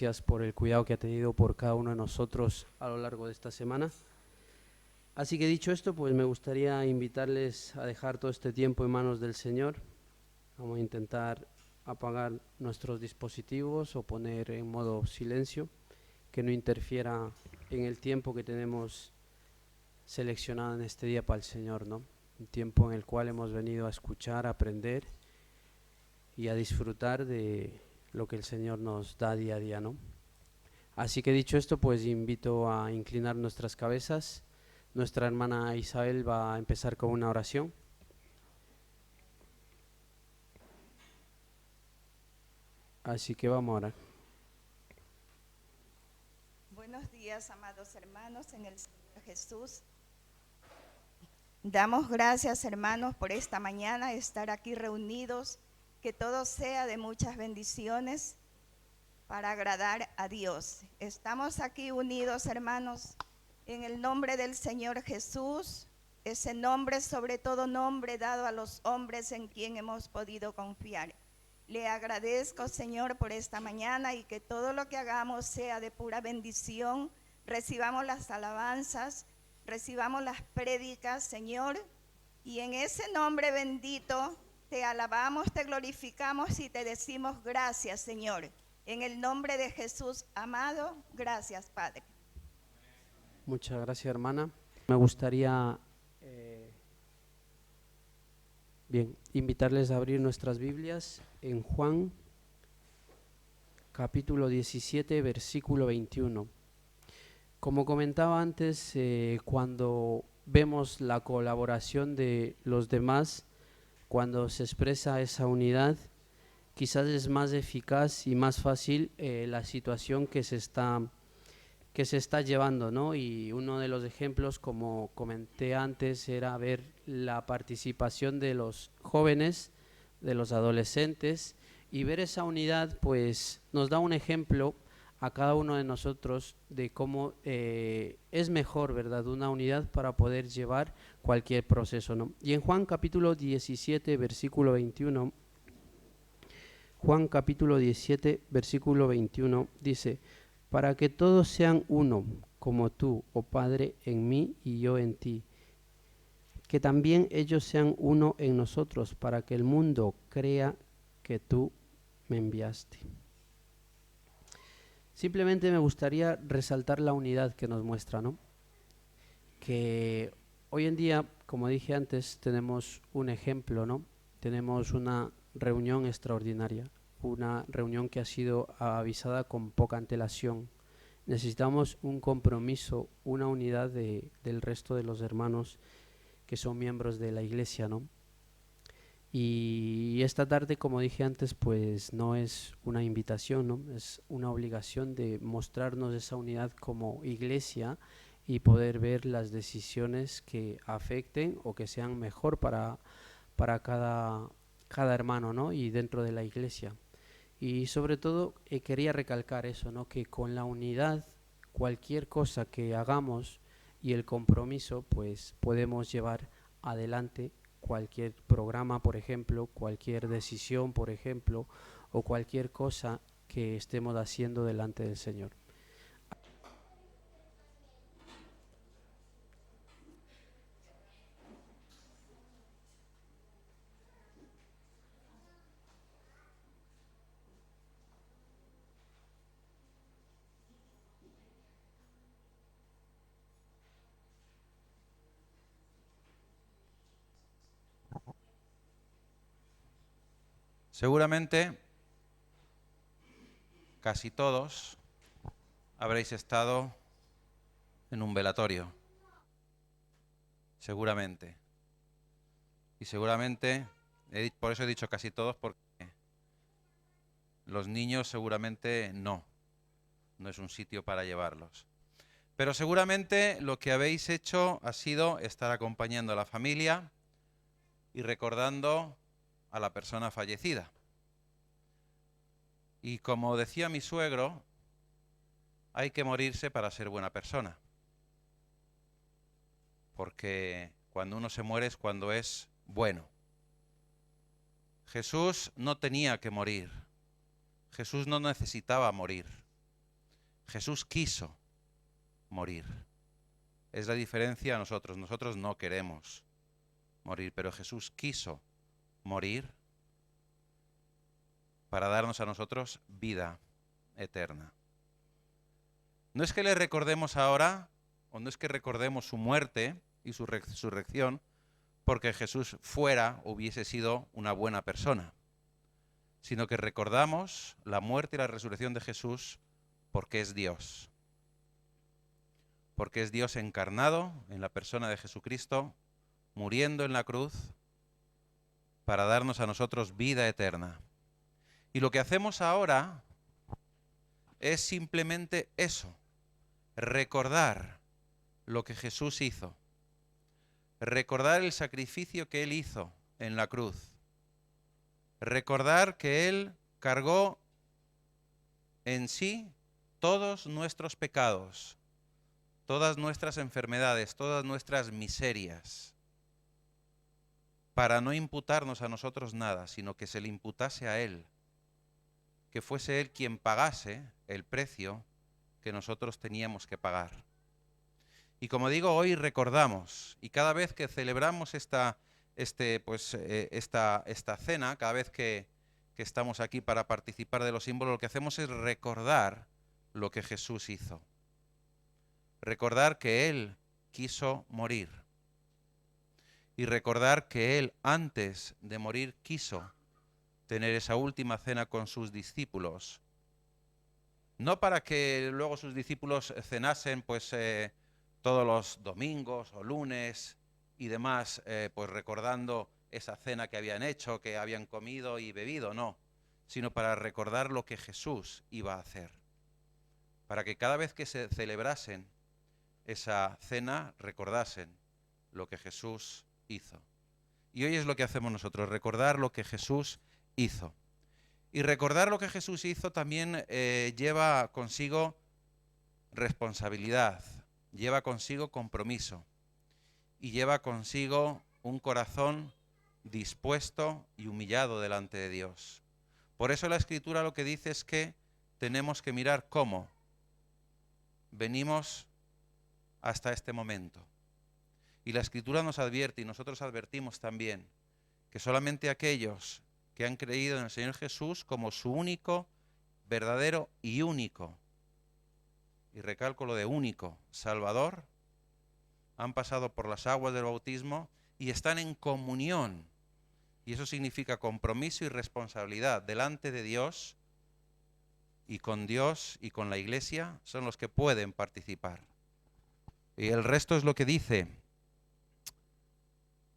gracias por el cuidado que ha tenido por cada uno de nosotros a lo largo de esta semana. Así que dicho esto, pues me gustaría invitarles a dejar todo este tiempo en manos del Señor. Vamos a intentar apagar nuestros dispositivos o poner en modo silencio, que no interfiera en el tiempo que tenemos seleccionado en este día para el Señor, ¿no? Un tiempo en el cual hemos venido a escuchar, a aprender y a disfrutar de lo que el Señor nos da día a día, ¿no? Así que dicho esto, pues invito a inclinar nuestras cabezas. Nuestra hermana Isabel va a empezar con una oración. Así que vamos a orar. Buenos días, amados hermanos, en el Señor Jesús. Damos gracias, hermanos, por esta mañana, estar aquí reunidos, que todo sea de muchas bendiciones para agradar a Dios. Estamos aquí unidos, hermanos, en el nombre del Señor Jesús, ese nombre, sobre todo nombre dado a los hombres en quien hemos podido confiar. Le agradezco, Señor, por esta mañana y que todo lo que hagamos sea de pura bendición. Recibamos las alabanzas, recibamos las prédicas, Señor, y en ese nombre bendito te alabamos, te glorificamos y te decimos gracias, Señor. En el nombre de Jesús, amado, gracias, Padre. Muchas gracias, hermana. Me gustaría invitarles a abrir nuestras Biblias en Juan capítulo 17, versículo 21. Como comentaba antes, cuando vemos la colaboración de los demás, cuando se expresa esa unidad, quizás es más eficaz y más fácil la situación que se está llevando, ¿no? Y uno de los ejemplos, como comenté antes, era ver la participación de los jóvenes, de los adolescentes, y ver esa unidad, pues nos da un ejemplo a cada uno de nosotros de cómo es mejor, ¿verdad?, una unidad para poder llevar cualquier proceso, ¿no? Y en Juan capítulo 17, versículo 21, Juan capítulo 17, versículo 21 dice: para que todos sean uno, como tú, oh Padre, en mí y yo en ti, que también ellos sean uno en nosotros, para que el mundo crea que tú me enviaste. Simplemente me gustaría resaltar la unidad que nos muestra, ¿no? Que hoy en día, como dije antes, tenemos un ejemplo, ¿no? Tenemos una reunión extraordinaria, una reunión que ha sido avisada con poca antelación. Necesitamos un compromiso, una unidad del resto de los hermanos que son miembros de la iglesia, ¿no? Y esta tarde, como dije antes, pues no es una invitación, ¿no? Es una obligación de mostrarnos esa unidad como iglesia y poder ver las decisiones que afecten o que sean mejor para cada hermano, ¿no? Y dentro de la iglesia. Y sobre todo quería recalcar eso, ¿no? Que con la unidad, cualquier cosa que hagamos y el compromiso, pues podemos llevar adelante cualquier programa, por ejemplo, cualquier decisión, por ejemplo, o cualquier cosa que estemos haciendo delante del Señor. Seguramente casi todos habréis estado en un velatorio. Seguramente. Y seguramente, por eso he dicho casi todos, porque los niños seguramente no es un sitio para llevarlos. Pero seguramente lo que habéis hecho ha sido estar acompañando a la familia y recordando a la persona fallecida. Y como decía mi suegro, hay que morirse para ser buena persona. Porque cuando uno se muere es cuando es bueno. Jesús no tenía que morir. Jesús no necesitaba morir. Jesús quiso morir. Es la diferencia a nosotros. Nosotros no queremos morir, pero Jesús quiso morir para darnos a nosotros vida eterna. No es que le recordemos ahora, o no es que recordemos su muerte y su resurrección, porque Jesús fuera o hubiese sido una buena persona, sino que recordamos la muerte y la resurrección de Jesús porque es Dios. Porque es Dios encarnado en la persona de Jesucristo, muriendo en la cruz para darnos a nosotros vida eterna. Y lo que hacemos ahora es simplemente eso, recordar lo que Jesús hizo, recordar el sacrificio que Él hizo en la cruz, recordar que Él cargó en sí todos nuestros pecados, todas nuestras enfermedades, todas nuestras miserias, para no imputarnos a nosotros nada, sino que se le imputase a Él, que fuese Él quien pagase el precio que nosotros teníamos que pagar. Y como digo, hoy recordamos, y cada vez que celebramos esta cena, cada vez que estamos aquí para participar de los símbolos, lo que hacemos es recordar lo que Jesús hizo. Recordar que Él quiso morir. Y recordar que Él, antes de morir, quiso tener esa última cena con sus discípulos. No para que luego sus discípulos cenasen todos los domingos o lunes y demás, pues recordando esa cena que habían hecho, que habían comido y bebido, no, sino para recordar lo que Jesús iba a hacer. Para que cada vez que se celebrasen esa cena, recordasen lo que Jesús hizo. Y hoy es lo que hacemos nosotros, recordar lo que Jesús hizo. Y recordar lo que Jesús hizo también lleva consigo responsabilidad, lleva consigo compromiso y lleva consigo un corazón dispuesto y humillado delante de Dios. Por eso la Escritura lo que dice es que tenemos que mirar cómo venimos hasta este momento. Y la Escritura nos advierte, y nosotros advertimos también, que solamente aquellos que han creído en el Señor Jesús como su único, verdadero y único, y recalco lo de único, Salvador, han pasado por las aguas del bautismo y están en comunión. Y eso significa compromiso y responsabilidad delante de Dios y con la Iglesia, son los que pueden participar. Y el resto es lo que dice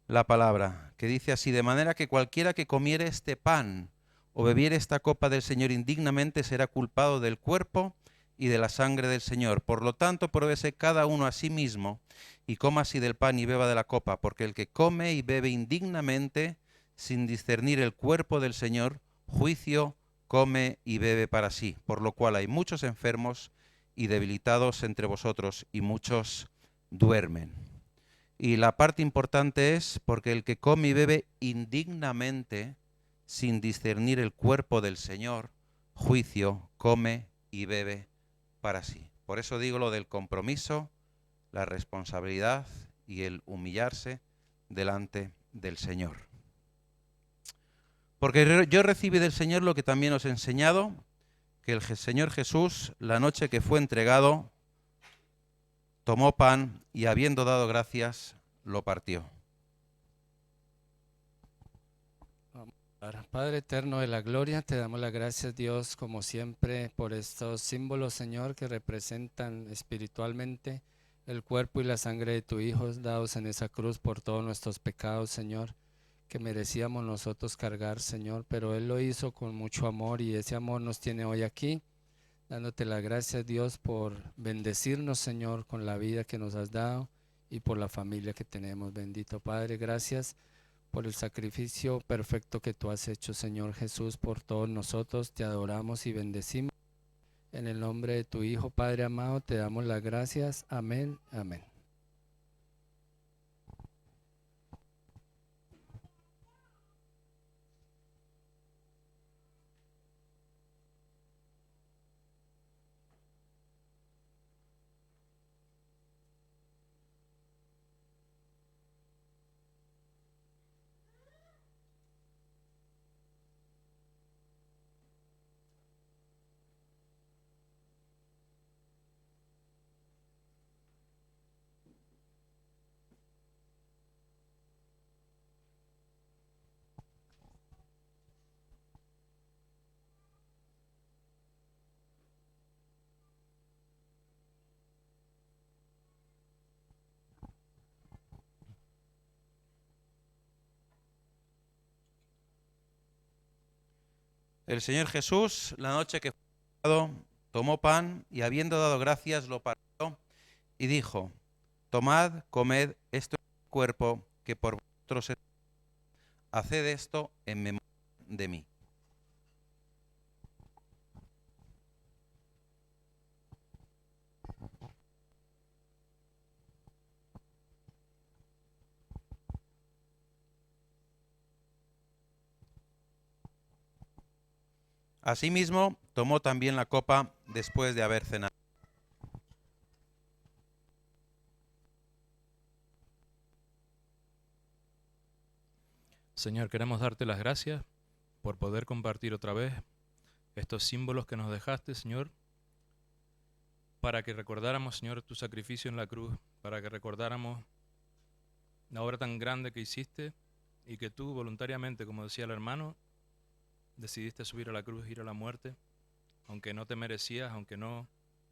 la palabra, que dice así: de manera que cualquiera que comiere este pan o bebiere esta copa del Señor indignamente será culpado del cuerpo y de la sangre del Señor. Por lo tanto, pruébese cada uno a sí mismo y coma así del pan y beba de la copa, porque el que come y bebe indignamente, sin discernir el cuerpo del Señor, juicio come y bebe para sí, por lo cual hay muchos enfermos y debilitados entre vosotros, y muchos duermen. Y la parte importante es porque el que come y bebe indignamente, sin discernir el cuerpo del Señor, juicio come y bebe para sí. Por eso digo lo del compromiso, la responsabilidad y el humillarse delante del Señor. Porque yo recibí del Señor lo que también os he enseñado, que el Señor Jesús, la noche que fue entregado, tomó pan y, habiendo dado gracias, lo partió. Padre eterno de la gloria, te damos las gracias, Dios, como siempre, por estos símbolos, Señor, que representan espiritualmente el cuerpo y la sangre de tu Hijo, dados en esa cruz por todos nuestros pecados, Señor, que merecíamos nosotros cargar, Señor, pero Él lo hizo con mucho amor, y ese amor nos tiene hoy aquí, dándote las gracias, Dios, por bendecirnos, Señor, con la vida que nos has dado y por la familia que tenemos. Bendito Padre, gracias por el sacrificio perfecto que tú has hecho, Señor Jesús, por todos nosotros. Te adoramos y bendecimos. En el nombre de tu Hijo, Padre amado, te damos las gracias. Amén, amén. El Señor Jesús, la noche que fue entregado, tomó pan y habiendo dado gracias lo partió y dijo: tomad, comed, esto es mi cuerpo que por vosotros es. Haced esto en memoria de mí. Asimismo, tomó también la copa después de haber cenado. Señor, queremos darte las gracias por poder compartir otra vez estos símbolos que nos dejaste, Señor, para que recordáramos, Señor, tu sacrificio en la cruz, para que recordáramos la obra tan grande que hiciste y que tú voluntariamente, como decía el hermano, decidiste subir a la cruz, ir a la muerte, aunque no te merecías, aunque no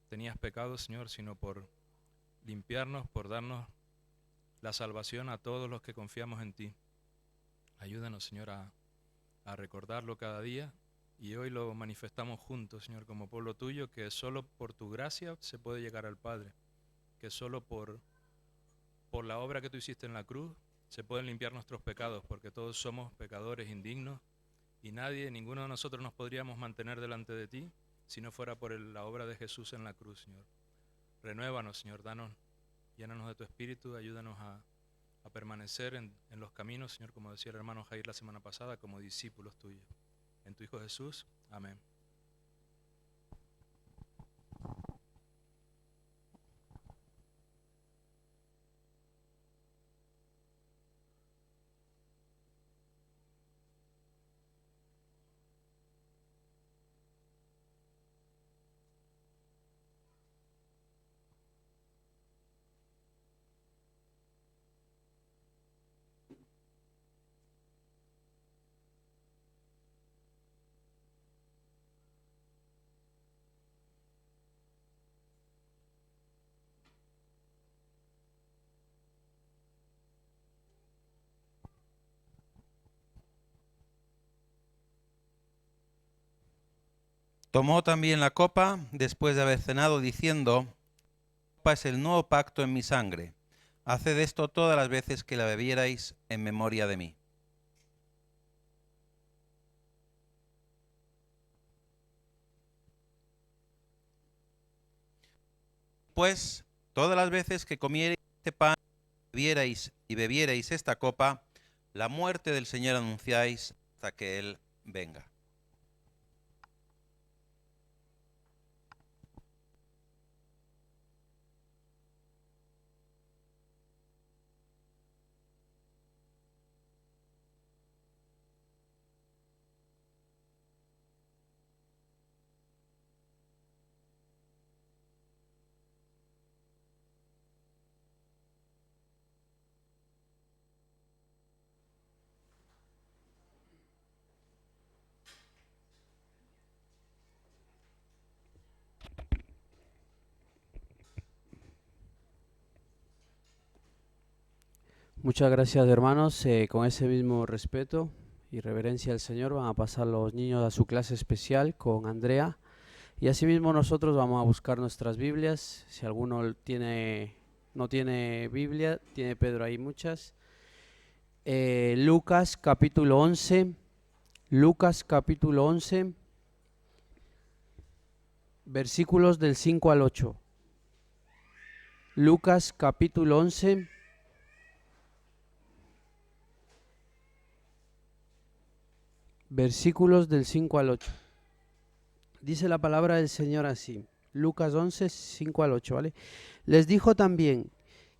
tenías pecado, Señor, sino por limpiarnos, por darnos la salvación a todos los que confiamos en ti. Ayúdanos, Señor, a recordarlo cada día, y hoy lo manifestamos juntos, Señor, como pueblo tuyo, que solo por tu gracia se puede llegar al Padre, que solo por la obra que tú hiciste en la cruz se pueden limpiar nuestros pecados, porque todos somos pecadores indignos y ninguno de nosotros nos podríamos mantener delante de ti si no fuera por la obra de Jesús en la cruz, Señor. Renuévanos, Señor, llénanos de tu espíritu, ayúdanos a permanecer en los caminos, Señor, como decía el hermano Jair la semana pasada, como discípulos tuyos. En tu Hijo Jesús, amén. Tomó también la copa después de haber cenado, diciendo: la copa es el nuevo pacto en mi sangre. Haced esto todas las veces que la bebierais en memoria de mí. Pues, todas las veces que comierais este pan, y bebierais esta copa, la muerte del Señor anunciáis hasta que Él venga. Muchas gracias, hermanos. Con ese mismo respeto y reverencia al Señor van a pasar los niños a su clase especial con Andrea. Y asimismo nosotros vamos a buscar nuestras Biblias. Si alguno no tiene Biblia, tiene Pedro ahí muchas. Lucas capítulo 11. Lucas capítulo 11. Versículos del 5 al 8. Lucas capítulo 11. Versículos del 5 al 8. Dice la palabra del Señor así. Lucas 11, 5 al 8, ¿vale? Les dijo también: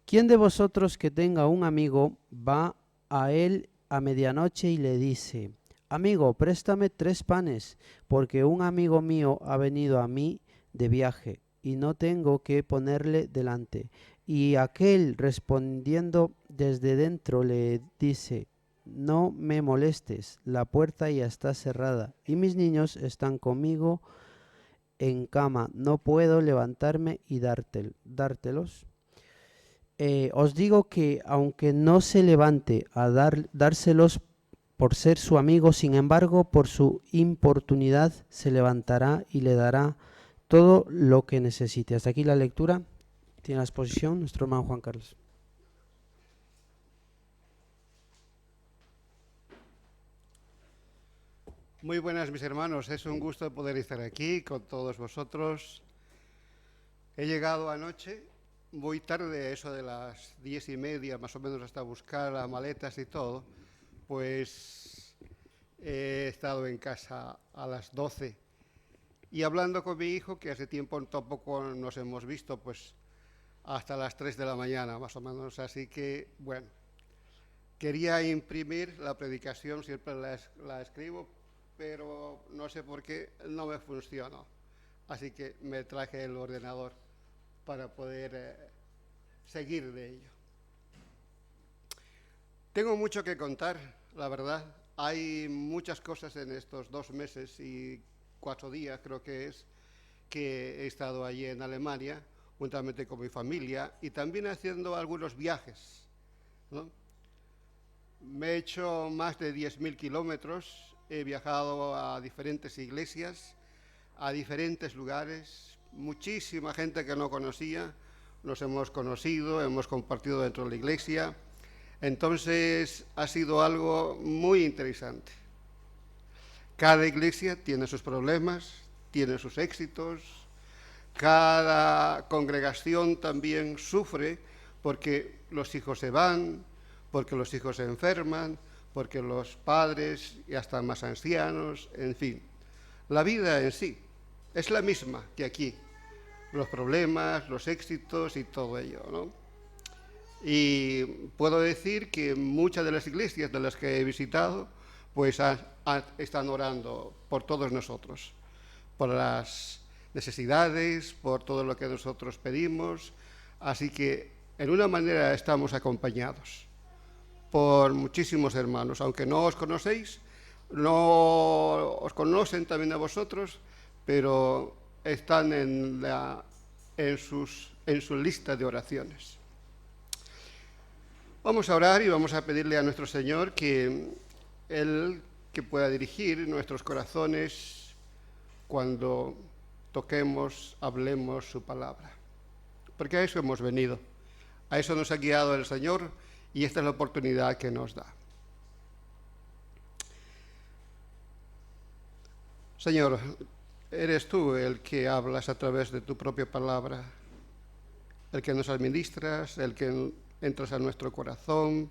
¿quién de vosotros que tenga un amigo va a él a medianoche y le dice: amigo, préstame 3 panes, porque un amigo mío ha venido a mí de viaje y no tengo que ponerle delante? Y aquel respondiendo desde dentro le dice: no me molestes, la puerta ya está cerrada y mis niños están conmigo en cama, no puedo levantarme y dártelos. Os digo que aunque no se levante a dárselos por ser su amigo, sin embargo, por su importunidad se levantará y le dará todo lo que necesite. Hasta aquí la lectura. Tiene la exposición nuestro hermano Juan Carlos. Muy buenas, mis hermanos. Es un gusto poder estar aquí con todos vosotros. He llegado anoche muy tarde, eso de las 10:30, más o menos, hasta buscar las maletas y todo. Pues he estado en casa a las 12 y hablando con mi hijo, que hace tiempo tampoco nos hemos visto, pues hasta las 3 de la mañana, más o menos. Así que, bueno, quería imprimir la predicación, siempre la escribo, pero no sé por qué no me funcionó. Así que me traje el ordenador para poder seguir de ello. Tengo mucho que contar, la verdad. Hay muchas cosas en estos 2 meses y 4 días, creo que es, que he estado allí en Alemania, juntamente con mi familia, y también haciendo algunos viajes, ¿no? Me he hecho más de 10.000 kilómetros, he viajado a diferentes iglesias, a diferentes lugares, muchísima gente que no conocía, nos hemos conocido, hemos compartido dentro de la iglesia. Entonces ha sido algo muy interesante. Cada iglesia tiene sus problemas, tiene sus éxitos, cada congregación también sufre porque los hijos se van, porque los hijos se enferman, porque los padres ya están más ancianos, en fin. La vida en sí es la misma que aquí, los problemas, los éxitos y todo ello, ¿no? Y puedo decir que muchas de las iglesias de las que he visitado, pues están orando por todos nosotros, por las necesidades, por todo lo que nosotros pedimos. Así que, en una manera, estamos acompañados por muchísimos hermanos. Aunque no os conocéis, no os conocen también a vosotros, pero están en su lista de oraciones. Vamos a orar y vamos a pedirle a nuestro Señor que Él que pueda dirigir nuestros corazones cuando toquemos, hablemos su palabra. Porque a eso hemos venido, a eso nos ha guiado el Señor y esta es la oportunidad que nos da. Señor, eres tú el que hablas a través de tu propia palabra, el que nos administras, el que entras a nuestro corazón,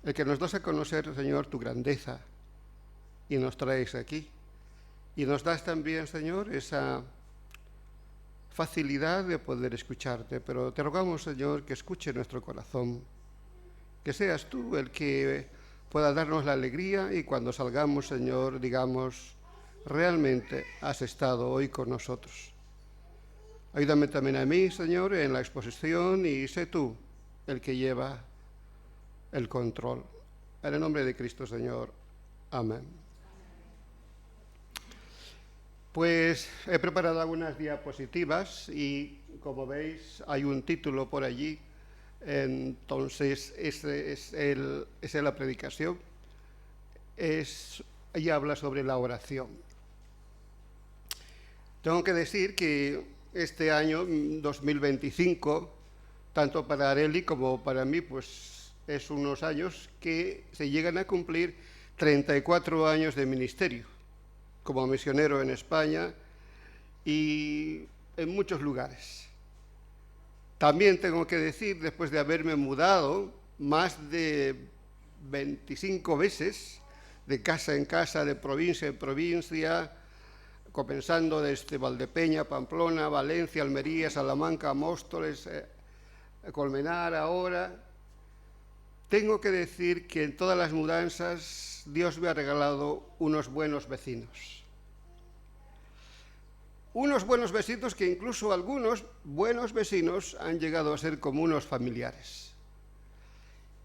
el que nos das a conocer, Señor, tu grandeza y nos traes aquí. Y nos das también, Señor, esa facilidad de poder escucharte, pero te rogamos, Señor, que escuche nuestro corazón, que seas tú el que pueda darnos la alegría y cuando salgamos, Señor, digamos, realmente has estado hoy con nosotros. Ayúdame también a mí, Señor, en la exposición y sé tú el que lleva el control. En el nombre de Cristo, Señor. Amén. Pues he preparado algunas diapositivas y, como veis, hay un título por allí. Entonces, esa es la predicación. Ella habla sobre la oración. Tengo que decir que este año, 2025, tanto para Areli como para mí, pues es unos años que se llegan a cumplir 34 años de ministerio como misionero en España y en muchos lugares. También tengo que decir, después de haberme mudado más de 25 veces, de casa en casa, de provincia en provincia, comenzando desde Valdepeña, Pamplona, Valencia, Almería, Salamanca, Móstoles, Colmenar ahora, tengo que decir que en todas las mudanzas Dios me ha regalado unos buenos vecinos. Unos buenos vecinos que incluso algunos buenos vecinos han llegado a ser como unos familiares.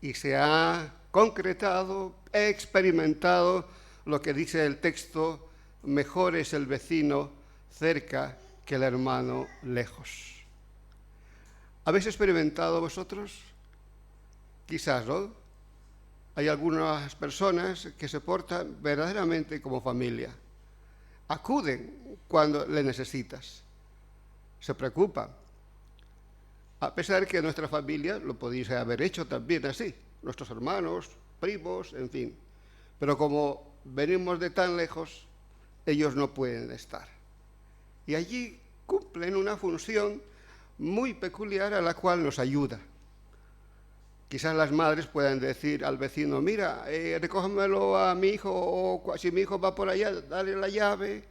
Y se ha concretado, he experimentado lo que dice el texto: mejor es el vecino cerca que el hermano lejos. ¿Habéis experimentado vosotros? Quizás, ¿no? Hay algunas personas que se portan verdaderamente como familia. Acuden cuando le necesitas. Se preocupan. A pesar que nuestra familia lo podéis haber hecho también así. Nuestros hermanos, primos, en fin. Pero como venimos de tan lejos, ellos no pueden estar. Y allí cumplen una función muy peculiar a la cual nos ayuda. Quizás las madres puedan decir al vecino, mira, recógemelo a mi hijo, o si mi hijo va por allá, dale la llave.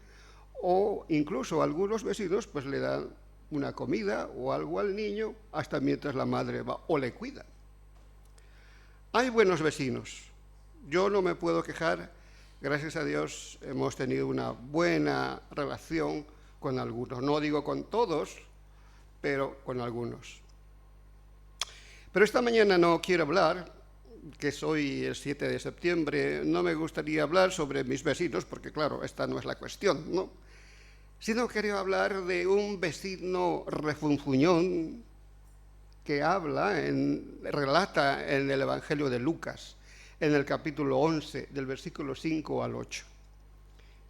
O incluso algunos vecinos pues le dan una comida o algo al niño hasta mientras la madre va o le cuida. Hay buenos vecinos. Yo no me puedo quejar. Gracias a Dios hemos tenido una buena relación con algunos. No digo con todos, pero con algunos. Pero esta mañana no quiero hablar, que soy el 7 de septiembre, no me gustaría hablar sobre mis vecinos, porque claro, esta no es la cuestión, ¿no? Sino quería hablar de un vecino refunfuñón que relata en el Evangelio de Lucas, en el capítulo 11, del versículo 5 al 8.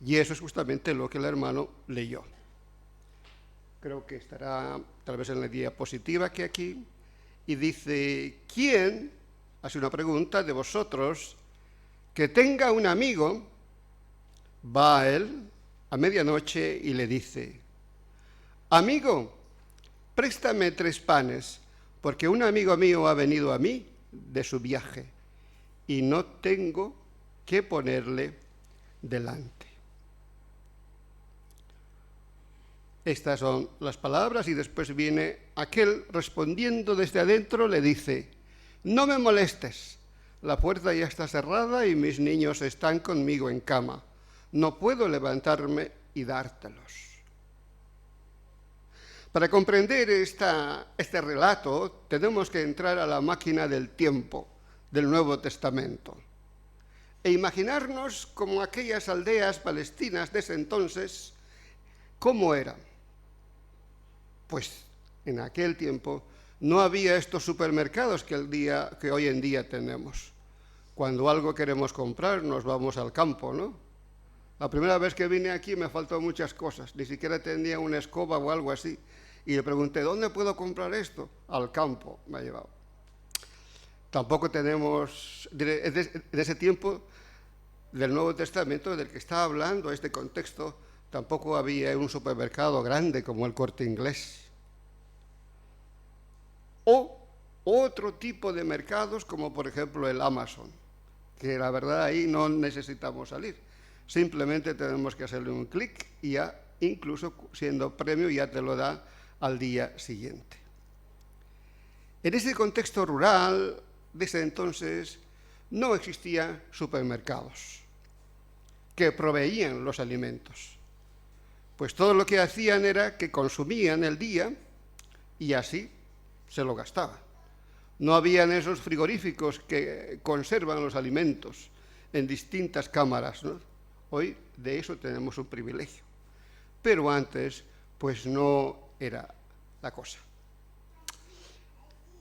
Y eso es justamente lo que el hermano leyó. Creo que estará tal vez en la diapositiva que aquí. Y dice, ¿quién, hace una pregunta, de vosotros, que tenga un amigo, va a él a medianoche y le dice, amigo, préstame 3 panes, porque un amigo mío ha venido a mí de su viaje y no tengo qué ponerle delante? Estas son las palabras y después viene aquel respondiendo desde adentro, le dice, no me molestes, la puerta ya está cerrada y mis niños están conmigo en cama, no puedo levantarme y dártelos. Para comprender este relato tenemos que entrar a la máquina del tiempo del Nuevo Testamento e imaginarnos como aquellas aldeas palestinas de ese entonces, ¿cómo eran? Pues en aquel tiempo no había estos supermercados que hoy en día tenemos. Cuando algo queremos comprar nos vamos al campo, ¿no? La primera vez que vine aquí me faltó muchas cosas, ni siquiera tenía una escoba o algo así. Y le pregunté, ¿dónde puedo comprar esto? Al campo me ha llevado. Tampoco tenemos, en ese tiempo del Nuevo Testamento del que está hablando este contexto, tampoco había un supermercado grande como el Corte Inglés. O otro tipo de mercados como por ejemplo el Amazon, que la verdad ahí no necesitamos salir. Simplemente tenemos que hacerle un clic y ya, incluso siendo premio, ya te lo da al día siguiente. En ese contexto rural de ese entonces no existían supermercados que proveían los alimentos. Pues todo lo que hacían era que consumían el día y así se lo gastaban. No habían esos frigoríficos que conservan los alimentos en distintas cámaras, ¿no? Hoy de eso tenemos un privilegio. Pero antes, pues no era la cosa.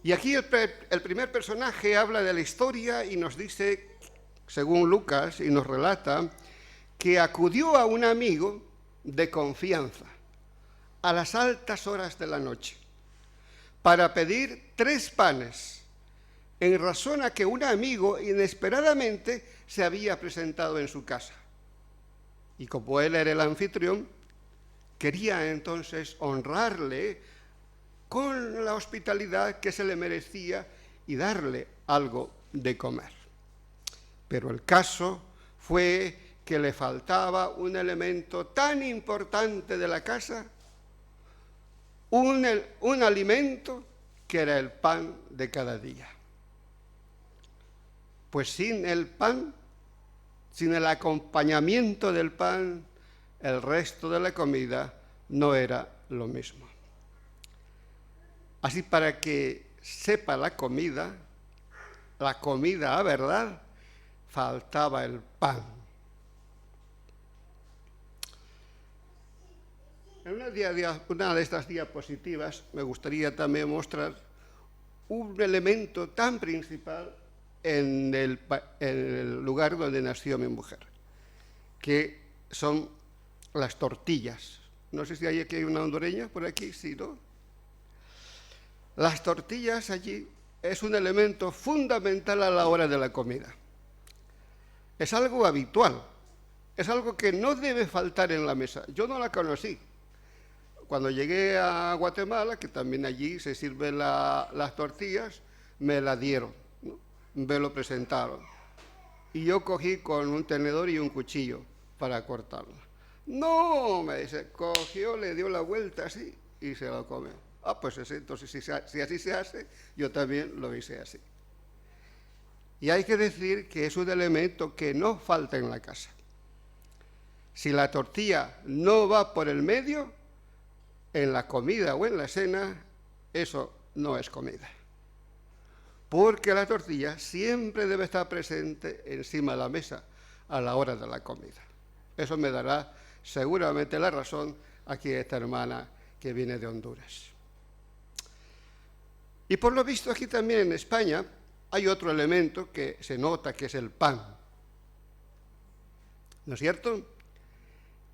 Y aquí el primer personaje habla de la historia y nos dice, según Lucas, y nos relata, que acudió a un amigo de confianza a las altas horas de la noche para pedir 3 panes, en razón a que un amigo inesperadamente se había presentado en su casa. Y como él era el anfitrión, quería entonces honrarle con la hospitalidad que se le merecía y darle algo de comer. Pero el caso fue que le faltaba un elemento tan importante de la casa, un alimento que era el pan de cada día. Pues sin el pan, sin el acompañamiento del pan, el resto de la comida no era lo mismo. Así, para que sepa la comida a verdad, faltaba el pan. En una de estas diapositivas me gustaría también mostrar un elemento tan principal en el lugar donde nació mi mujer, que son las tortillas. No sé si hay aquí una hondureña, por aquí, sí, ¿no? Las tortillas allí es un elemento fundamental a la hora de la comida. Es algo habitual, es algo que no debe faltar en la mesa. Yo no la conocí. Cuando llegué a Guatemala, que también allí se sirven las tortillas, me la dieron, ¿no? Me lo presentaron. Y yo cogí con un tenedor y un cuchillo para cortarla. No, me dice, cogió, le dio la vuelta así y se lo comió. Ah, pues entonces si así se hace, yo también lo hice así. Y hay que decir que es un elemento que no falta en la casa. Si la tortilla no va por el medio, en la comida o en la cena, eso no es comida. Porque la tortilla siempre debe estar presente encima de la mesa a la hora de la comida. Eso me dará seguramente la razón aquí esta hermana que viene de Honduras. Y por lo visto aquí también en España hay otro elemento que se nota, que es el pan. ¿No es cierto?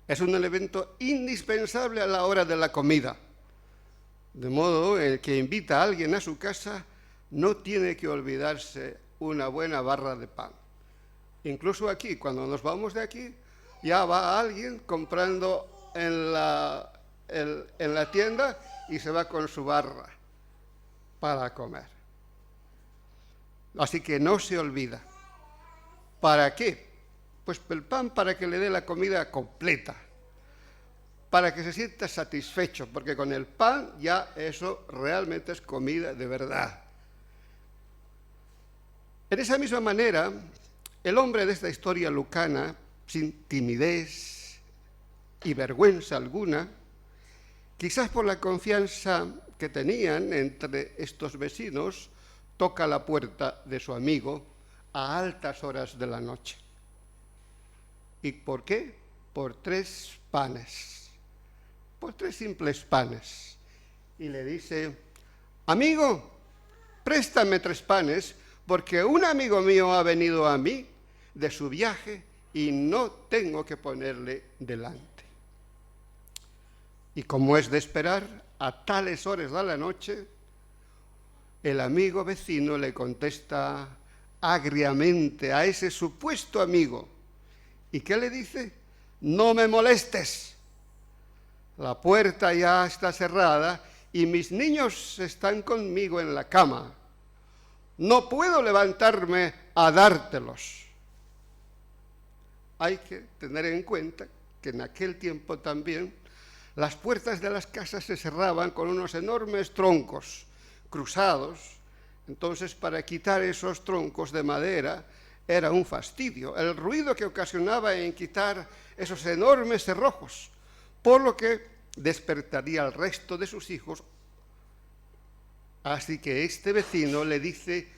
Es un elemento indispensable a la hora de la comida. De modo, el que invita a alguien a su casa no tiene que olvidarse una buena barra de pan. Incluso aquí, cuando nos vamos de aquí, ya va alguien comprando en la tienda y se va con su barra para comer. Así que no se olvida. ¿Para qué? Pues el pan para que le dé la comida completa, para que se sienta satisfecho, porque con el pan ya eso realmente es comida de verdad. En esa misma manera, el hombre de esta historia lucana, sin timidez y vergüenza alguna, quizás por la confianza que tenían entre estos vecinos, toca la puerta de su amigo a altas horas de la noche. ¿Y por qué? Por 3 panes, por 3 simples panes. Y le dice, amigo, préstame 3 panes, porque un amigo mío ha venido a mí de su viaje y no tengo que ponerle delante. Y como es de esperar, a tales horas de la noche, el amigo vecino le contesta agriamente a ese supuesto amigo. ¿Y qué le dice? No me molestes. La puerta ya está cerrada y mis niños están conmigo en la cama. No puedo levantarme a dártelos. Hay que tener en cuenta que en aquel tiempo también las puertas de las casas se cerraban con unos enormes troncos cruzados. Entonces, para quitar esos troncos de madera era un fastidio. El ruido que ocasionaba en quitar esos enormes cerrojos, por lo que despertaría al resto de sus hijos. Así que este vecino le dice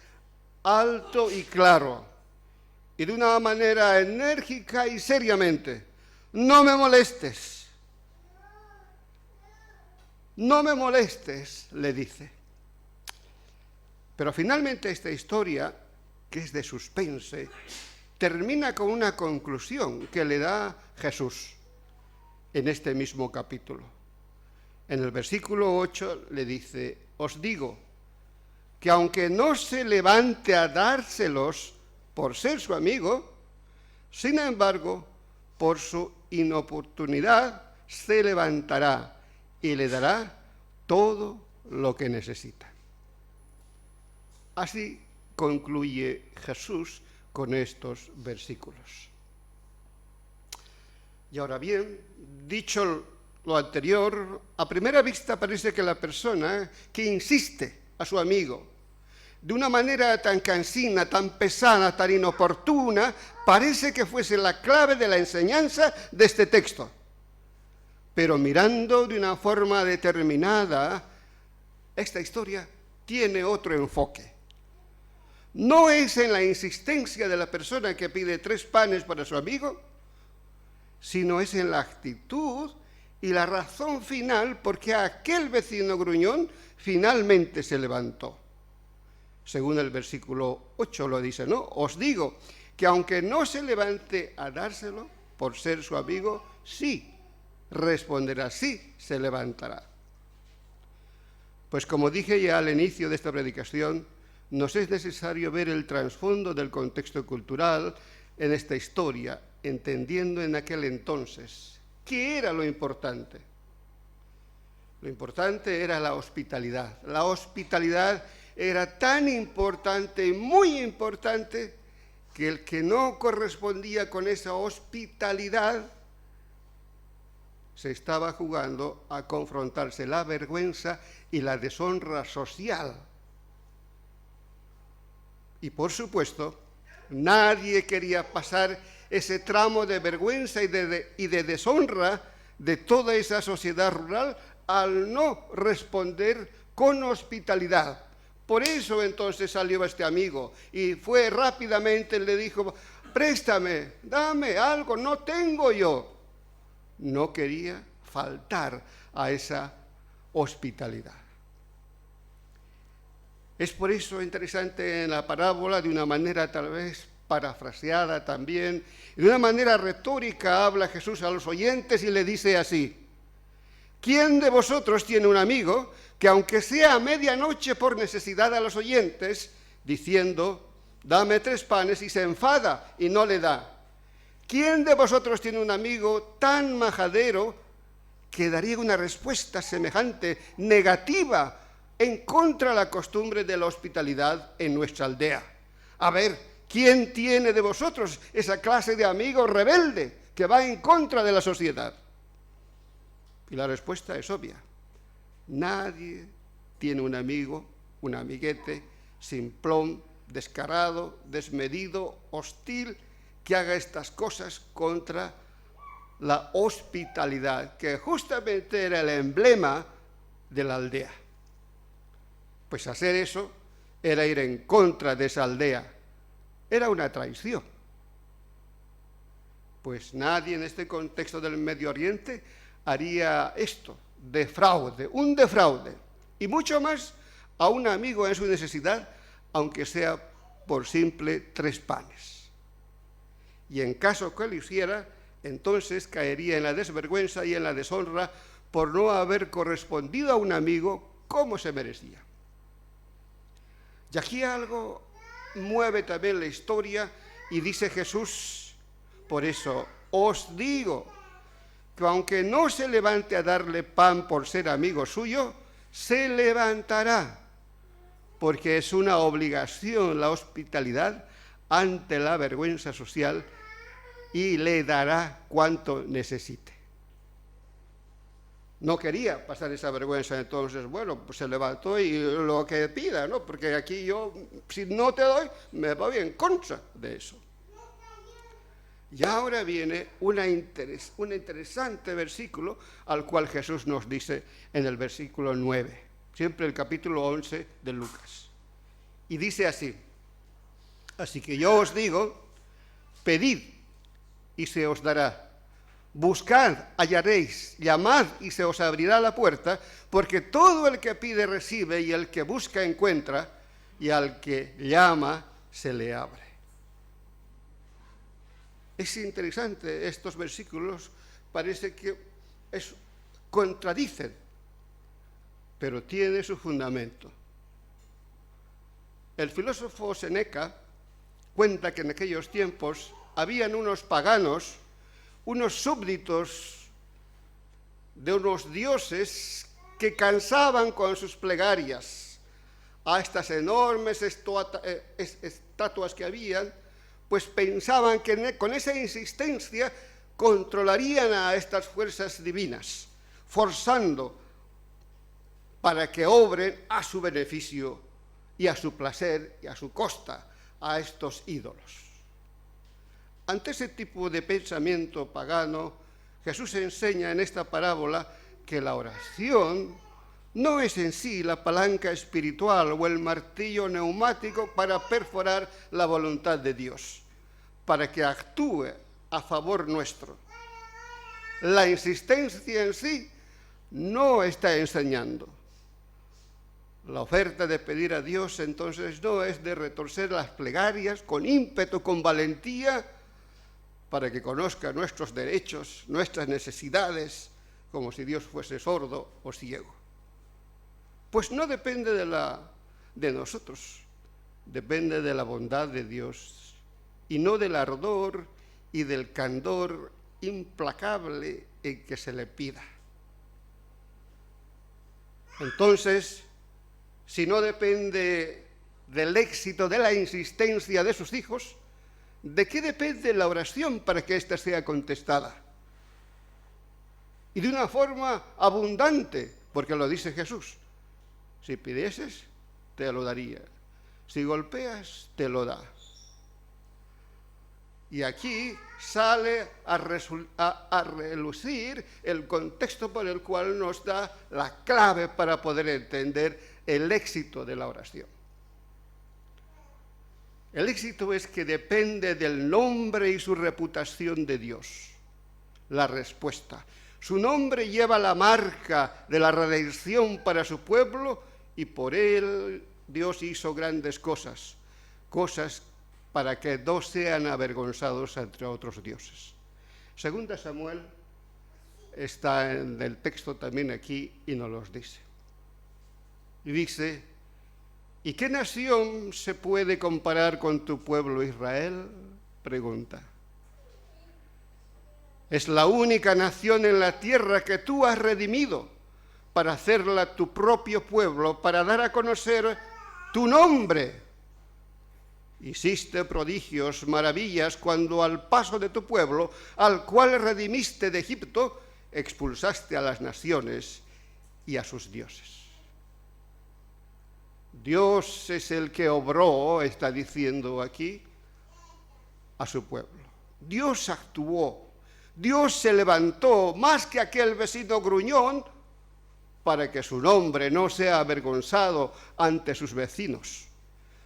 alto y claro, y de una manera enérgica y seriamente, no me molestes. No me molestes, le dice. Pero finalmente esta historia, que es de suspense, termina con una conclusión que le da Jesús en este mismo capítulo. En el versículo 8 le dice, os digo que aunque no se levante a dárselos por ser su amigo, sin embargo, por su inoportunidad se levantará y le dará todo lo que necesita. Así concluye Jesús con estos versículos. Y ahora bien, dicho lo anterior, a primera vista parece que la persona que insiste a su amigo de una manera tan cansina, tan pesada, tan inoportuna, parece que fuese la clave de la enseñanza de este texto. Pero mirando de una forma determinada, esta historia tiene otro enfoque. No es en la insistencia de la persona que pide 3 panes para su amigo, sino es en la actitud y la razón final por qué aquel vecino gruñón finalmente se levantó. según el versículo 8 lo dice, ¿no? Os digo que aunque no se levante a dárselo por ser su amigo, sí responderá, sí se levantará. Pues como dije ya al inicio de esta predicación, nos es necesario ver el trasfondo del contexto cultural en esta historia, entendiendo en aquel entonces qué era lo importante. Lo importante era la hospitalidad. La hospitalidad era tan importante, muy importante, que el que no correspondía con esa hospitalidad se estaba jugando a confrontarse la vergüenza y la deshonra social. Y por supuesto, nadie quería pasar ese tramo de vergüenza y de deshonra de toda esa sociedad rural al no responder con hospitalidad. Por eso entonces salió este amigo y fue rápidamente, le dijo, préstame, dame algo, no tengo yo. No quería faltar a esa hospitalidad. Es por eso interesante en la parábola, de una manera tal vez parafraseada también, de una manera retórica habla Jesús a los oyentes y le dice así: ¿quién de vosotros tiene un amigo que aunque sea a medianoche por necesidad a los oyentes, diciendo, dame 3 panes, y se enfada y no le da? ¿Quién de vosotros tiene un amigo tan majadero que daría una respuesta semejante, negativa, en contra de la costumbre de la hospitalidad en nuestra aldea? A ver, ¿quién tiene de vosotros esa clase de amigo rebelde que va en contra de la sociedad? Y la respuesta es obvia. Nadie tiene un amigo, un amiguete, simplón, descarado, desmedido, hostil, que haga estas cosas contra la hospitalidad, que justamente era el emblema de la aldea. Pues hacer eso era ir en contra de esa aldea. Era una traición. Pues nadie en este contexto del Medio Oriente haría esto, un defraude, y mucho más a un amigo en su necesidad, aunque sea por simple 3 panes. Y en caso que lo hiciera, entonces caería en la desvergüenza y en la deshonra por no haber correspondido a un amigo como se merecía. Y aquí algo mueve también la historia y dice Jesús, por eso os digo que aunque no se levante a darle pan por ser amigo suyo, se levantará, porque es una obligación la hospitalidad ante la vergüenza social, y le dará cuanto necesite. No quería pasar esa vergüenza, entonces, bueno, pues se levantó y lo que pida, ¿no? Porque aquí yo, si no te doy, me voy en contra de eso. Y ahora viene un interesante versículo al cual Jesús nos dice en el versículo 9, siempre el capítulo 11 de Lucas. Y dice así: así que yo os digo, pedid y se os dará. Buscad, hallaréis, llamad y se os abrirá la puerta, porque todo el que pide recibe, y el que busca encuentra, y al que llama se le abre. Es interesante, estos versículos parece que contradicen, pero tiene su fundamento. El filósofo Séneca cuenta que en aquellos tiempos habían unos paganos, unos súbditos de unos dioses que cansaban con sus plegarias a estas enormes estatuas que habían, pues pensaban que con esa insistencia controlarían a estas fuerzas divinas, forzando para que obren a su beneficio y a su placer y a su costa a estos ídolos. Ante ese tipo de pensamiento pagano, Jesús enseña en esta parábola que la oración no es en sí la palanca espiritual o el martillo neumático para perforar la voluntad de Dios, para que actúe a favor nuestro. La insistencia en sí no está enseñando. La oferta de pedir a Dios entonces no es de retorcer las plegarias con ímpetu, con valentía, para que conozca nuestros derechos, nuestras necesidades, como si Dios fuese sordo o ciego. Pues no depende de nosotros, depende de la bondad de Dios y no del ardor y del candor implacable en que se le pida. Entonces, si no depende del éxito, de la insistencia de sus hijos, ¿de qué depende la oración para que ésta sea contestada? Y de una forma abundante, porque lo dice Jesús. Si pidieses, te lo daría. Si golpeas, te lo da. Y aquí sale a relucir el contexto por el cual nos da la clave para poder entender el éxito de la oración. El éxito es que depende del nombre y su reputación de Dios. La respuesta. Su nombre lleva la marca de la redención para su pueblo y por él Dios hizo grandes cosas, cosas para que no sean avergonzados entre otros dioses. Segunda Samuel está en el texto también aquí y nos los dice. Y dice, ¿y qué nación se puede comparar con tu pueblo Israel? Pregunta. Es la única nación en la tierra que tú has redimido para hacerla tu propio pueblo, para dar a conocer tu nombre. Hiciste prodigios, maravillas, cuando al paso de tu pueblo, al cual redimiste de Egipto, expulsaste a las naciones y a sus dioses. Dios es el que obró, está diciendo aquí, a su pueblo. Dios actuó, Dios se levantó más que aquel vecino gruñón para que su nombre no sea avergonzado ante sus vecinos.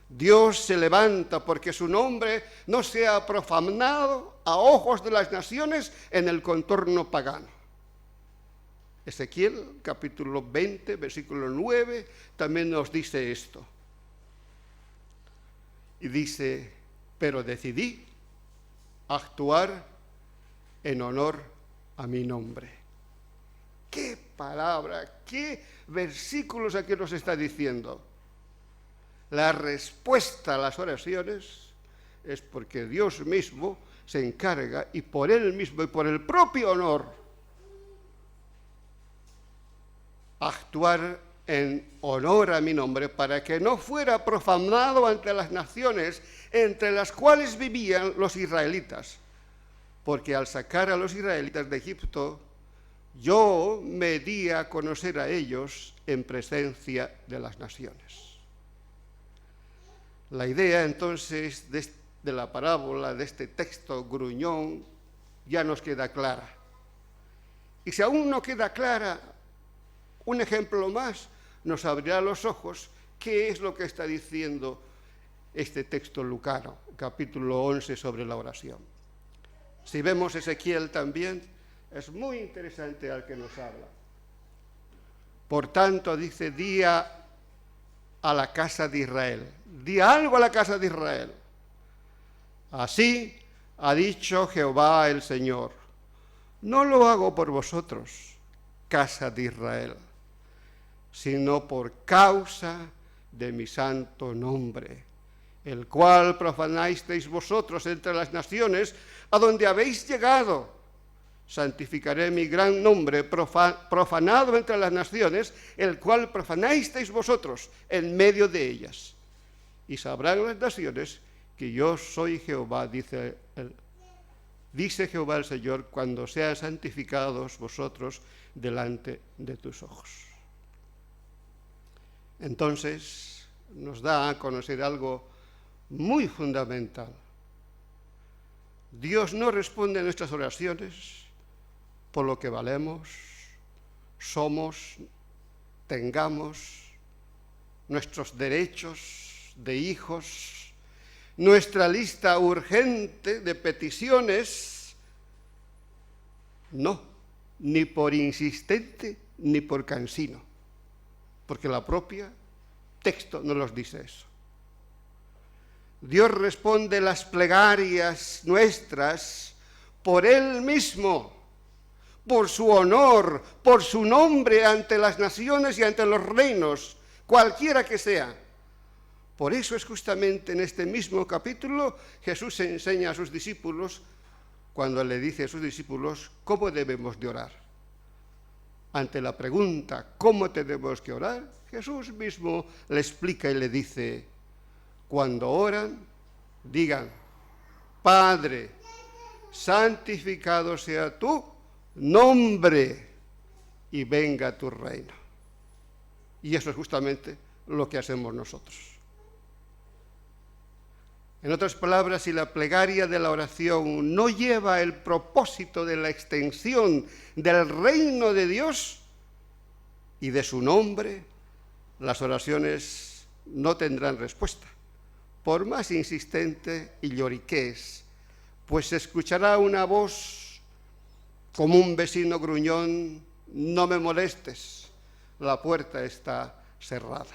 Dios se levanta porque su nombre no sea profanado a ojos de las naciones en el contorno pagano. Ezequiel, capítulo 20, versículo 9, también nos dice esto. Y dice, pero decidí actuar en honor a mi nombre. ¡Qué palabra! ¡Qué versículos aquí nos está diciendo! La respuesta a las oraciones es porque Dios mismo se encarga y por Él mismo y por el propio honor actuar en honor a mi nombre para que no fuera profanado ante las naciones entre las cuales vivían los israelitas. Porque al sacar a los israelitas de Egipto, yo me di a conocer a ellos en presencia de las naciones. La idea entonces de la parábola, de este texto gruñón, ya nos queda clara. Y si aún no queda clara, un ejemplo más nos abrirá los ojos qué es lo que está diciendo este texto lucano, capítulo 11 sobre la oración. Si vemos Ezequiel también, es muy interesante al que nos habla. Por tanto, dice, di a la casa de Israel. Di algo a la casa de Israel. Así ha dicho Jehová el Señor. No lo hago por vosotros, casa de Israel, sino por causa de mi santo nombre, el cual profanasteis vosotros entre las naciones a donde habéis llegado. Santificaré mi gran nombre, profanado entre las naciones, el cual profanasteis vosotros en medio de ellas. Y sabrán las naciones que yo soy Jehová, dice Jehová el Señor, cuando sean santificados vosotros delante de tus ojos. Entonces nos da a conocer algo muy fundamental. Dios no responde a nuestras oraciones por lo que valemos, somos, tengamos, nuestros derechos de hijos, nuestra lista urgente de peticiones. No, ni por insistente ni por cansino, porque la propia texto no nos dice eso. Dios responde las plegarias nuestras por Él mismo, por su honor, por su nombre ante las naciones y ante los reinos, cualquiera que sea. Por eso es justamente en este mismo capítulo Jesús enseña a sus discípulos, cuando le dice a sus discípulos cómo debemos de orar. Ante la pregunta ¿cómo tenemos que orar?, Jesús mismo le explica y le dice: cuando oran, digan: Padre, santificado sea tu nombre y venga tu reino. Y eso es justamente lo que hacemos nosotros. En otras palabras, si la plegaria de la oración no lleva el propósito de la extensión del reino de Dios y de su nombre, las oraciones no tendrán respuesta, por más insistente y lloriquez, pues se escuchará una voz como un vecino gruñón: no me molestes, la puerta está cerrada.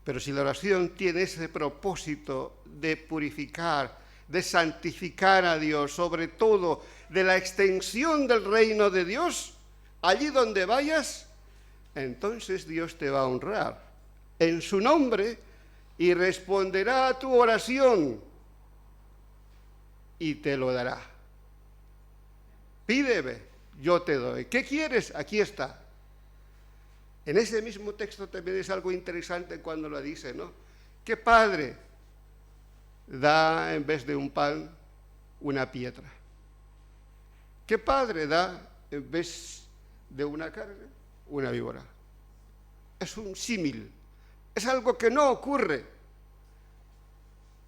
Pero si la oración tiene ese propósito de purificar, de santificar a Dios, sobre todo de la extensión del reino de Dios, allí donde vayas, entonces Dios te va a honrar en su nombre y responderá a tu oración y te lo dará. Pídeme, yo te doy. ¿Qué quieres? Aquí está. En ese mismo texto también es algo interesante cuando lo dice, ¿no? ¿Qué padre da en vez de un pan una piedra? ¿Qué padre da en vez de una carne una víbora? Es un símil, es algo que no ocurre.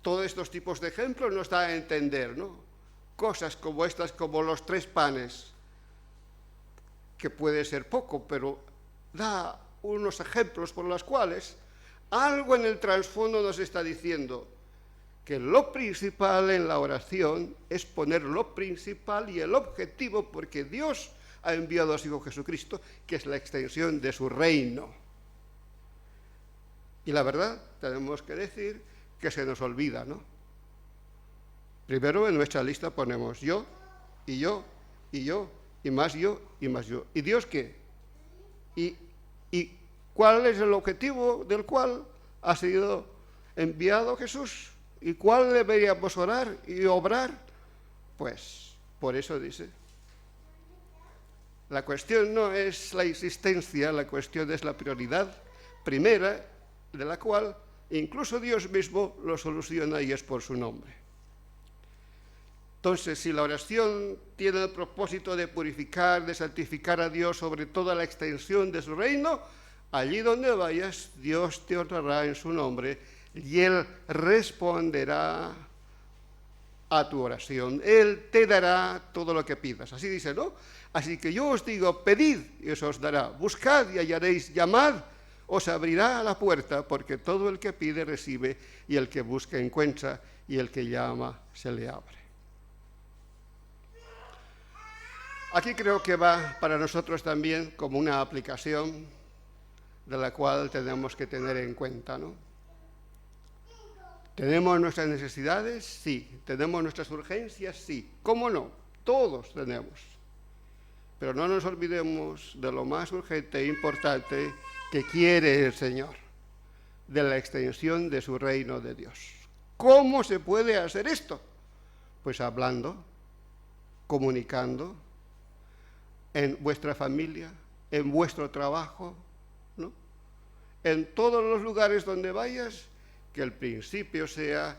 Todos estos tipos de ejemplos nos da a entender, ¿no? Cosas como estas, como los 3 panes, que puede ser poco, pero da unos ejemplos por los cuales algo en el trasfondo nos está diciendo que lo principal en la oración es poner lo principal y el objetivo, porque Dios ha enviado a su Hijo Jesucristo, que es la extensión de su reino. Y la verdad, tenemos que decir que se nos olvida, ¿no? Primero en nuestra lista ponemos yo, y yo, y yo, y más yo, y más yo. ¿Y Dios qué? ¿Y cuál es el objetivo del cual ha sido enviado Jesús? ¿Y cuál deberíamos orar y obrar? Pues por eso dice. La cuestión no es la insistencia, la cuestión es la prioridad primera, de la cual incluso Dios mismo lo soluciona, y es por su nombre. Entonces, si la oración tiene el propósito de purificar, de santificar a Dios sobre toda la extensión de su reino, allí donde vayas, Dios te honrará en su nombre y Él responderá a tu oración. Él te dará todo lo que pidas. Así dice, ¿no? Así que yo os digo, pedid y eso os dará. Buscad y hallaréis, llamad, os abrirá la puerta, porque todo el que pide recibe, y el que busca encuentra, y el que llama se le abre. Aquí creo que va para nosotros también como una aplicación de la cual tenemos que tener en cuenta, ¿no? ¿Tenemos nuestras necesidades? Sí. ¿Tenemos nuestras urgencias? Sí. ¿Cómo no? Todos tenemos. Pero no nos olvidemos de lo más urgente e importante que quiere el Señor, de la extensión de su reino de Dios. ¿Cómo se puede hacer esto? Pues hablando, comunicando, en vuestra familia, en vuestro trabajo, ¿no? En todos los lugares donde vayas, que el principio sea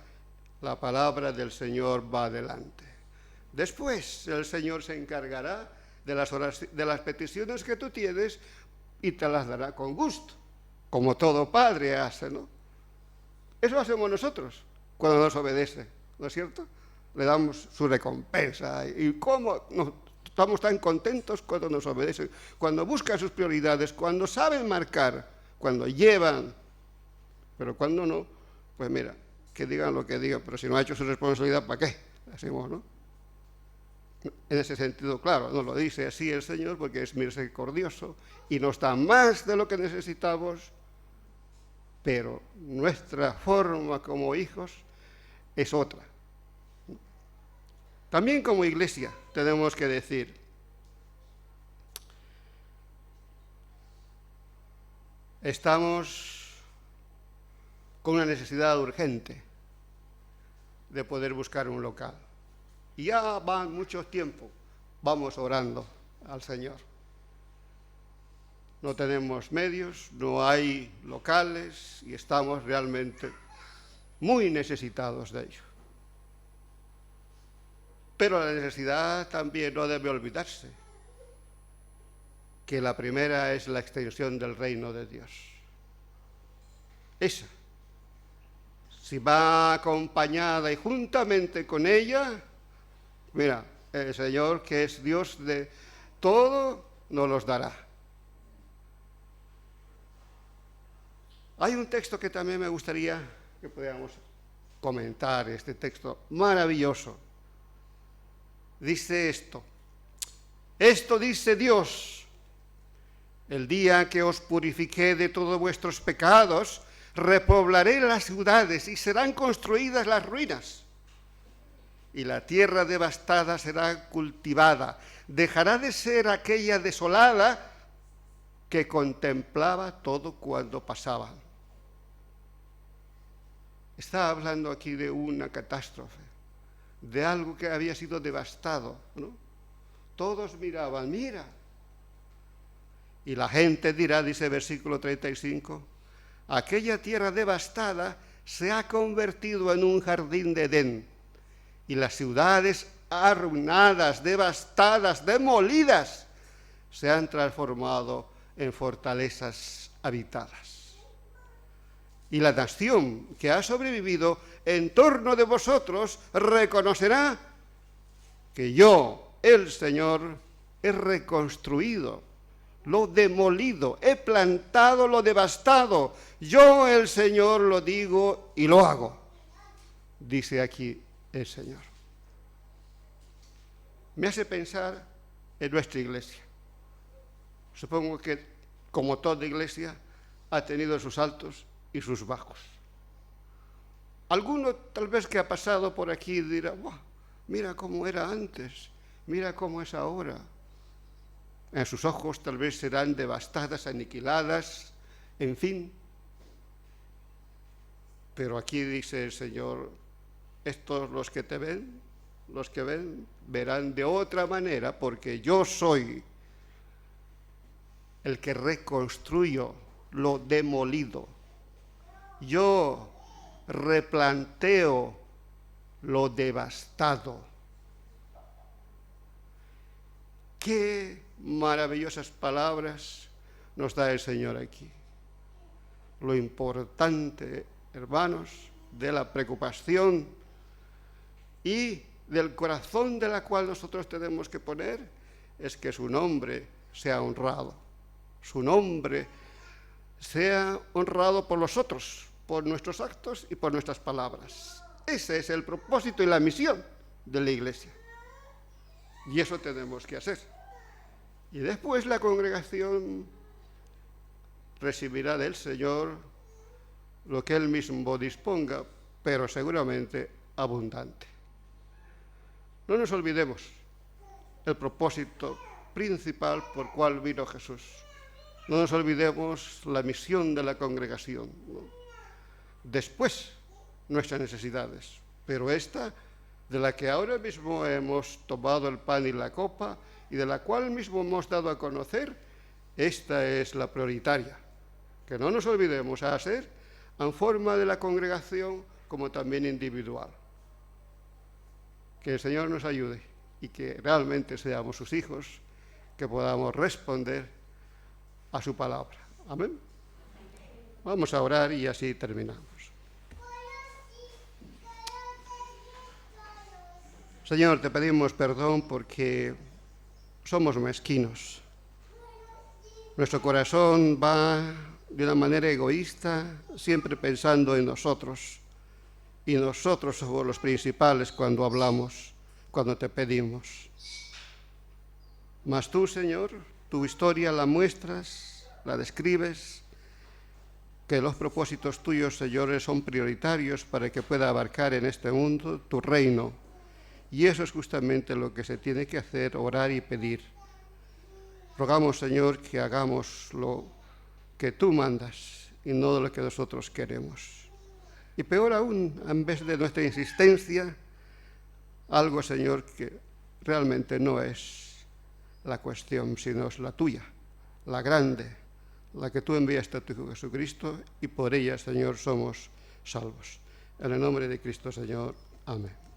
la palabra del Señor va adelante. Después el Señor se encargará de las peticiones que tú tienes y te las dará con gusto, como todo padre hace, ¿no? Eso hacemos nosotros cuando nos obedece, ¿no es cierto? Le damos su recompensa. ¿Y cómo estamos tan contentos cuando nos obedecen? Cuando buscan sus prioridades, cuando saben marcar, cuando llevan, pero cuando no, pues mira, que digan lo que digan, pero si no ha hecho su responsabilidad, ¿para qué? Decimos, ¿no? En ese sentido, claro, no lo dice así el Señor porque es misericordioso y nos da más de lo que necesitamos, pero nuestra forma como hijos es otra. También como iglesia tenemos que decir, estamos con una necesidad urgente de poder buscar un local. Y ya van mucho tiempo, vamos orando al Señor. No tenemos medios, no hay locales y estamos realmente muy necesitados de ello. Pero la necesidad también no debe olvidarse, que la primera es la extensión del reino de Dios. Esa, si va acompañada y juntamente con ella, mira, el Señor, que es Dios de todo, nos los dará. Hay un texto que también me gustaría que pudiéramos comentar, este texto maravilloso. Dice esto dice Dios: el día que os purifiqué de todos vuestros pecados, repoblaré las ciudades y serán construidas las ruinas. Y la tierra devastada será cultivada, dejará de ser aquella desolada que contemplaba todo cuando pasaba. Está hablando aquí de una catástrofe, de algo que había sido devastado, ¿no? Todos miraban, mira. Y la gente dirá, dice versículo 35, aquella tierra devastada se ha convertido en un jardín de Edén, y las ciudades arruinadas, devastadas, demolidas, se han transformado en fortalezas habitadas. Y la nación que ha sobrevivido en torno de vosotros reconocerá que yo, el Señor, he reconstruido lo demolido, he plantado lo devastado. Yo, el Señor, lo digo y lo hago, dice aquí el Señor. Me hace pensar en nuestra iglesia. Supongo que, como toda iglesia, ha tenido sus altos y sus bajos. Alguno tal vez que ha pasado por aquí dirá, mira cómo era antes, mira cómo es ahora. En sus ojos tal vez serán devastadas, aniquiladas, en fin. Pero aquí dice el Señor, estos los que te ven, los que ven, verán de otra manera, porque yo soy el que reconstruyo lo demolido. Yo replanteo lo devastado. Qué maravillosas palabras nos da el Señor aquí. Lo importante, hermanos, de la preocupación y del corazón de la cual nosotros tenemos que poner es que su nombre sea honrado. Su nombre sea honrado por los otros, por nuestros actos y por nuestras palabras. Ese es el propósito y la misión de la Iglesia. Y eso tenemos que hacer. Y después la congregación recibirá del Señor lo que Él mismo disponga, pero seguramente abundante. No nos olvidemos el propósito principal por cual vino Jesús. No nos olvidemos la misión de la congregación, ¿no? Después, nuestras necesidades, pero esta, de la que ahora mismo hemos tomado el pan y la copa, y de la cual mismo hemos dado a conocer, esta es la prioritaria. Que no nos olvidemos a hacer en forma de la congregación como también individual. Que el Señor nos ayude y que realmente seamos sus hijos, que podamos responder a su palabra. Amén. Vamos a orar y así terminamos. Señor, te pedimos perdón porque somos mezquinos. Nuestro corazón va de una manera egoísta, siempre pensando en nosotros. Y nosotros somos los principales cuando hablamos, cuando te pedimos. Mas tú, Señor, tu historia la muestras, la describes, que los propósitos tuyos, Señor, son prioritarios para que pueda abarcar en este mundo tu reino. Y eso es justamente lo que se tiene que hacer, orar y pedir. Rogamos, Señor, que hagamos lo que tú mandas y no lo que nosotros queremos. Y peor aún, en vez de nuestra insistencia, algo, Señor, que realmente no es la cuestión, sino es la tuya, la grande, la que tú enviaste a tu Hijo Jesucristo, y por ella, Señor, somos salvos. En el nombre de Cristo, Señor. Amén.